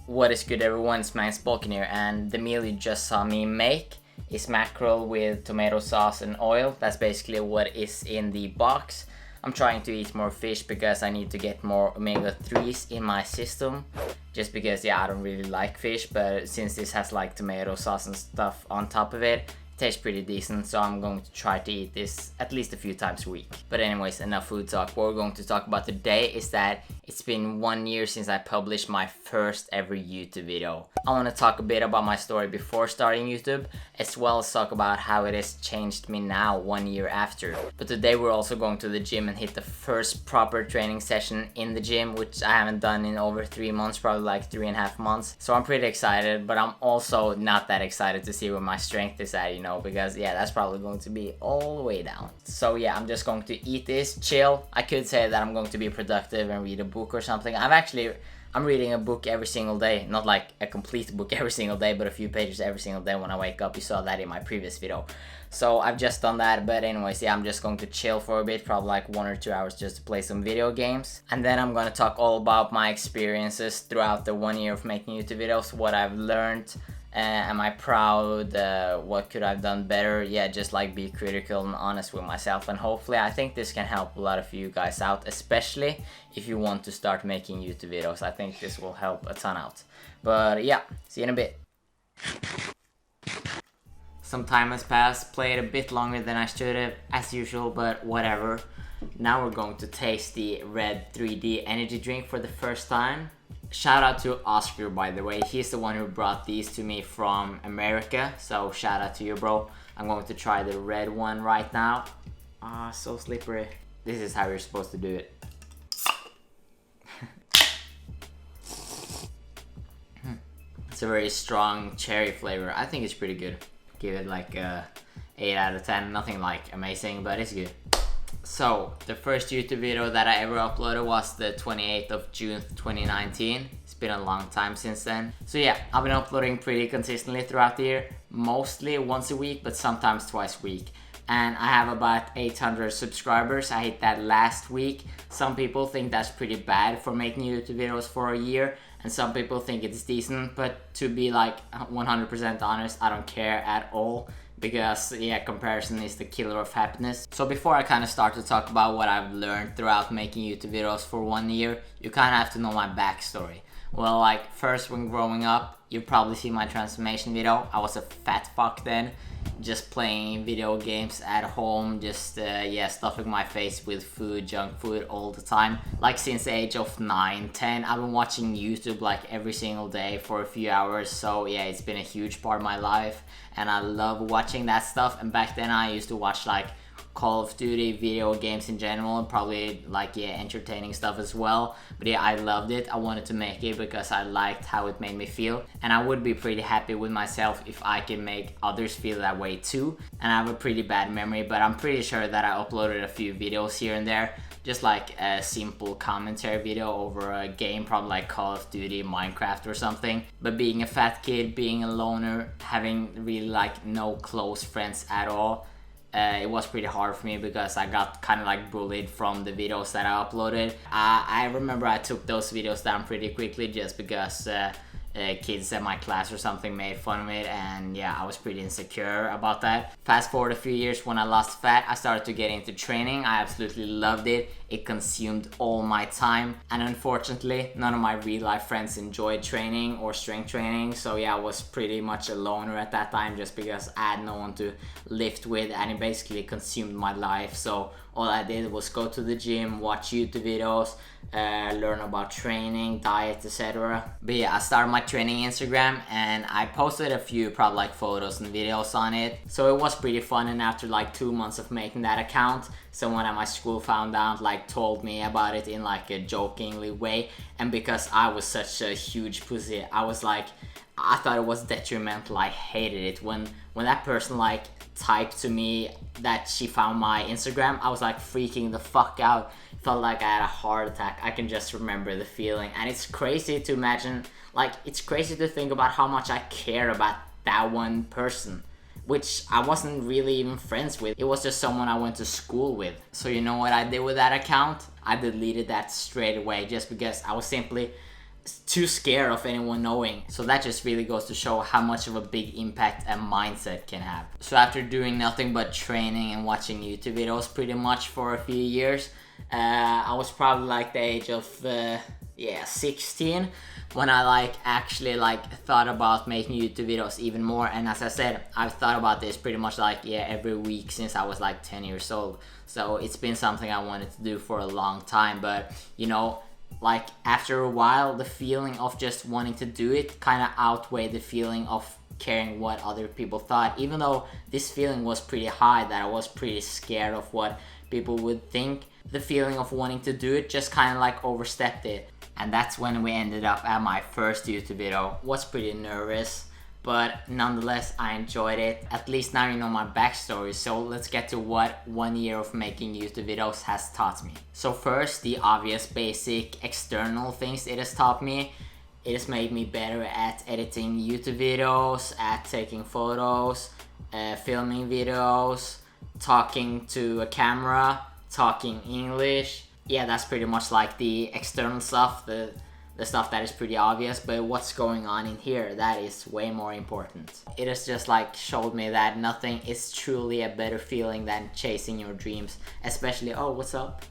What is good, everyone? It's Magnus Bulkan here, and the meal you just saw me make is mackerel with tomato sauce and oil. That's basically what is in the box. I'm trying to eat more fish because I need to get more omega-3s in my system. Just because, yeah, I don't really like fish, but since this has like tomato sauce and stuff on top of it, tastes pretty decent, so I'm going to try to eat this at least a few times a week. But anyways, enough food talk. What we're going to talk about today is that it's been 1 year since I published my first ever YouTube video. I want to talk a bit about my story before starting YouTube, as well as talk about how it has changed me now 1 year after. But today we're also going to the gym and hit the first proper training session in the gym, which I haven't done in over 3 months, probably like 3.5 months. So I'm pretty excited, but I'm also not that excited to see where my strength is at, you know, because yeah, that's probably going to be all the way down. So yeah, I'm just going to eat this, chill. I could say that I'm going to be productive and read a book or something. I'm reading a book every single day, not like a complete book every single day, but a few pages every single day when I wake up. You saw that in my previous video. So I've just done that, but anyways, yeah, I'm just going to chill for a bit, probably like 1 or 2 hours just to play some video games. And then I'm gonna talk all about my experiences throughout the 1 year of making YouTube videos, what I've learned. Am I proud? What could I have done better? Yeah, just like be critical and honest with myself, and hopefully I think this can help a lot of you guys out, especially if you want to start making YouTube videos. I think this will help a ton out. But yeah, see you in a bit. Some time has passed, played a bit longer than I should have, as usual, but whatever. Now we're going to taste the red 3D energy drink for the first time. Shout out to Oscar, by the way. He's the one who brought these to me from America, so shout out to you, bro. I'm going to try the red one right now. Ah, so slippery. This is how you're supposed to do it. It's a very strong cherry flavor. I think it's pretty good. Give it like a 8 out of 10. Nothing like amazing, but it's good. So, the first YouTube video that I ever uploaded was the 28th of June 2019. It's been a long time since then. So yeah, I've been uploading pretty consistently throughout the year. Mostly once a week, but sometimes twice a week. And I have about 800 subscribers. I hit that last week. Some people think that's pretty bad for making YouTube videos for a year. And some people think it's decent, but to be like 100% honest, I don't care at all. Because yeah, comparison is the killer of happiness. So before I kind of start to talk about what I've learned throughout making YouTube videos for 1 year, you kind of have to know my backstory. Well, like first when growing up, you probably see my transformation video. I was a fat fuck then, just playing video games at home, just yeah, stuffing my face with food, junk food all the time. Like since the age of 9, 10, I've been watching YouTube like every single day for a few hours. So yeah, it's been a huge part of my life, and I love watching that stuff. And back then I used to watch like Call of Duty, video games in general, and probably like yeah, entertaining stuff as well. But yeah, I loved it. I wanted to make it because I liked how it made me feel, and I would be pretty happy with myself if I can make others feel that way too. And I have a pretty bad memory, but I'm pretty sure that I uploaded a few videos here and there, just like a simple commentary video over a game, probably like Call of Duty, Minecraft or something. But being a fat kid, being a loner, having really like no close friends at all, it was pretty hard for me because I got kind of like bullied from the videos that I uploaded. I remember I took those videos down pretty quickly just because kids at my class or something made fun of it, and yeah, I was pretty insecure about that. Fast forward a few years, when I lost fat, I started to get into training. I absolutely loved it. It consumed all my time, and unfortunately none of my real life friends enjoyed training or strength training. So yeah, I was pretty much a loner at that time just because I had no one to lift with, and it basically consumed my life. So all I did was go to the gym, watch YouTube videos, learn about training, diet, etc. But yeah, I started my training Instagram, and I posted a few probably like photos and videos on it. So it was pretty fun, and after like 2 months of making that account, someone at my school found out, like told me about it in like a jokingly way. And because I was such a huge pussy, I thought it was detrimental. I hated it when that person like typed to me that she found my Instagram. I was like freaking the fuck out. Felt like I had a heart attack. I can just remember the feeling, and it's crazy to imagine, like it's crazy to think about how much I care about that one person, which I wasn't really even friends with. It was just someone I went to school with. So you know what I did with that account? I deleted that straight away just because I was simply too scared of anyone knowing. So that just really goes to show how much of a big impact a mindset can have. So after doing nothing but training and watching YouTube videos pretty much for a few years, I was probably like the age of 16 when I like actually like thought about making YouTube videos even more. And as I said, I've thought about this pretty much like every week since I was like 10 years old. So it's been something I wanted to do for a long time. But you know, like after a while, the feeling of just wanting to do it kind of outweighed the feeling of caring what other people thought. Even though this feeling was pretty high, that I was pretty scared of what people would think, the feeling of wanting to do it just kind of like overstepped it. And that's when we ended up at my first YouTube video. Was pretty nervous, but nonetheless I enjoyed it. At least now you know my backstory, so let's get to what 1 year of making YouTube videos has taught me. So first, the obvious basic external things it has taught me. It has made me better at editing YouTube videos, at taking photos, filming videos, talking to a camera, talking English. Yeah, that's pretty much like the external stuff, the stuff that is pretty obvious, but what's going on in here, that is way more important. It has just like showed me that nothing is truly a better feeling than chasing your dreams, especially, oh, what's up?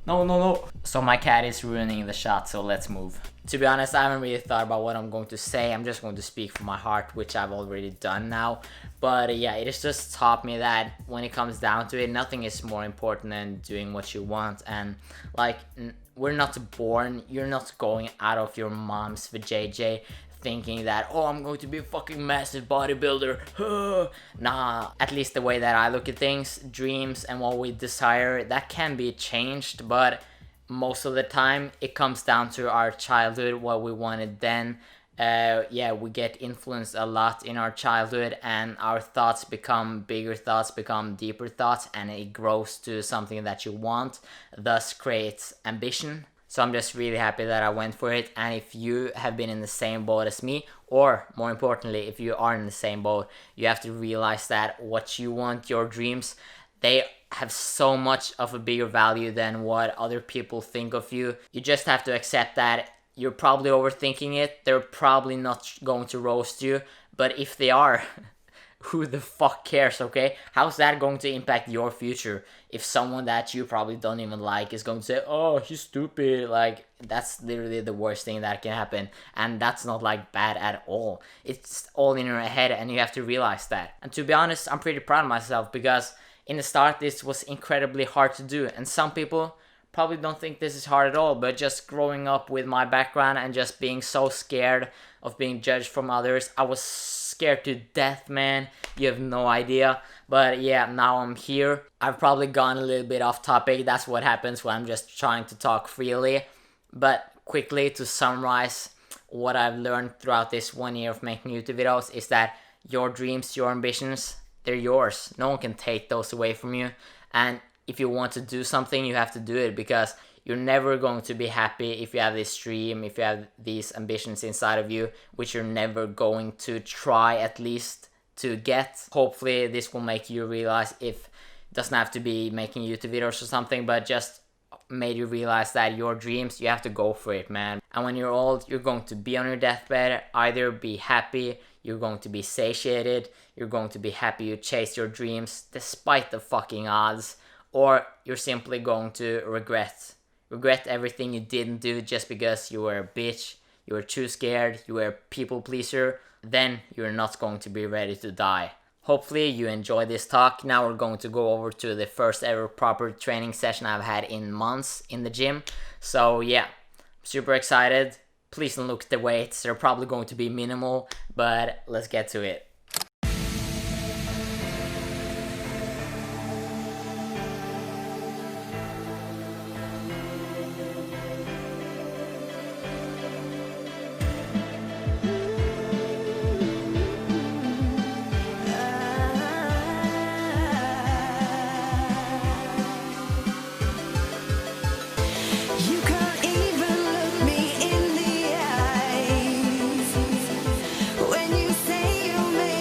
No. So my cat is ruining the shot, so let's move. To be honest, I haven't really thought about what I'm going to say. I'm just going to speak from my heart, which I've already done now. But yeah, it has just taught me that when it comes down to it, nothing is more important than doing what you want. And like, we're not born, you're not going out of your mom's vajayjay thinking that, oh, I'm going to be a fucking massive bodybuilder. Nah, at least the way that I look at things, dreams and what we desire, that can be changed, but most of the time it comes down to our childhood, what we wanted then. We get influenced a lot in our childhood, and our thoughts become bigger thoughts, become deeper thoughts, and it grows to something that you want, thus creates ambition. So I'm just really happy that I went for it. And if you have been in the same boat as me, or more importantly, if you are in the same boat, you have to realize that what you want, your dreams, they have so much of a bigger value than what other people think of you. You just have to accept that you're probably overthinking it. They're probably not going to roast you, but if they are, who the fuck cares, okay? How's that going to impact your future? If someone that you probably don't even like is going to say, oh, he's stupid, like, that's literally the worst thing that can happen. And that's not like bad at all. It's all in your head, and you have to realize that. And to be honest, I'm pretty proud of myself, because in the start this was incredibly hard to do, and some people probably don't think this is hard at all, but just growing up with my background and just being so scared of being judged from others, I was scared to death, man. You have no idea. But yeah, now I'm here. I've probably gone a little bit off topic. That's what happens when I'm just trying to talk freely. But quickly, to summarize what I've learned throughout this 1 year of making YouTube videos, is that your dreams, your ambitions, they're yours. No one can take those away from you. And if you want to do something, you have to do it, because you're never going to be happy if you have this dream, if you have these ambitions inside of you, which you're never going to try at least to get. Hopefully this will make you realize, if it doesn't have to be making YouTube videos or something, but just made you realize that your dreams, you have to go for it, man. And when you're old, you're going to be on your deathbed, either be happy, you're going to be satiated, you're going to be happy you chased your dreams despite the fucking odds, or you're simply going to regret everything you didn't do just because you were a bitch, you were too scared, you were a people pleaser. Then you're not going to be ready to die. Hopefully you enjoyed this talk. Now we're going to go over to the first ever proper training session I've had in months in the gym. So yeah, super excited. Please don't look at the weights, they're probably going to be minimal, but let's get to it. When you say you make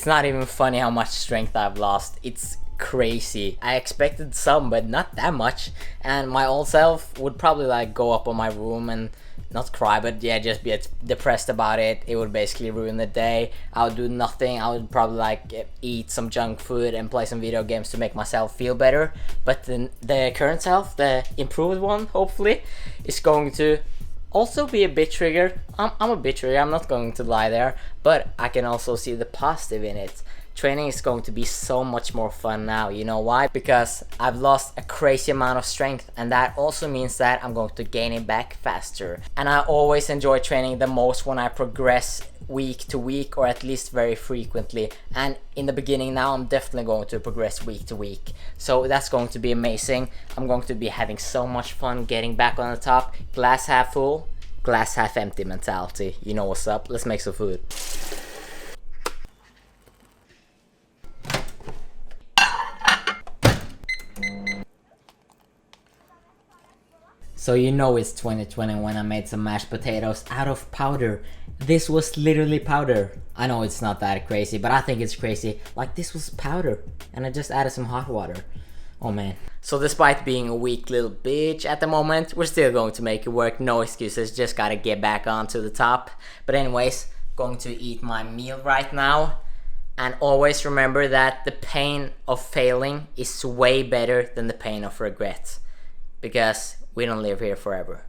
It's not even funny how much strength I've lost. It's crazy. I expected some, but not that much. And my old self would probably like go up on my room and not cry, but yeah, just be depressed about it. It would basically ruin the day. I would do nothing. I would probably like eat some junk food and play some video games to make myself feel better. But the current self, the improved one, hopefully, is going to also be a bit triggered. I'm a bit triggered, I'm not going to lie there, but I can also see the positive in it. Training is going to be so much more fun now. You know why? Because I've lost a crazy amount of strength, and that also means that I'm going to gain it back faster. And I always enjoy training the most when I progress week to week, or at least very frequently. And in the beginning now, I'm definitely going to progress week to week. So that's going to be amazing. I'm going to be having so much fun getting back on the top. Glass half full, glass half empty mentality. You know what's up? Let's make some food. So you know it's 2020 when I made some mashed potatoes out of powder. This was literally powder. I know it's not that crazy, but I think it's crazy. Like, this was powder, and I just added some hot water. Oh man. So despite being a weak little bitch at the moment, we're still going to make it work. No excuses, just gotta get back onto the top. But anyways, going to eat my meal right now. And always remember that the pain of failing is way better than the pain of regret. Because we don't live here forever.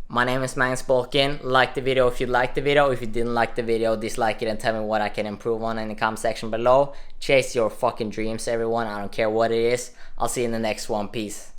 My name is Magnus Bulkan. Like the video if you liked the video. If you didn't like the video, dislike it and tell me what I can improve on in the comment section below. Chase your fucking dreams, everyone. I don't care what it is. I'll see you in the next one. Peace.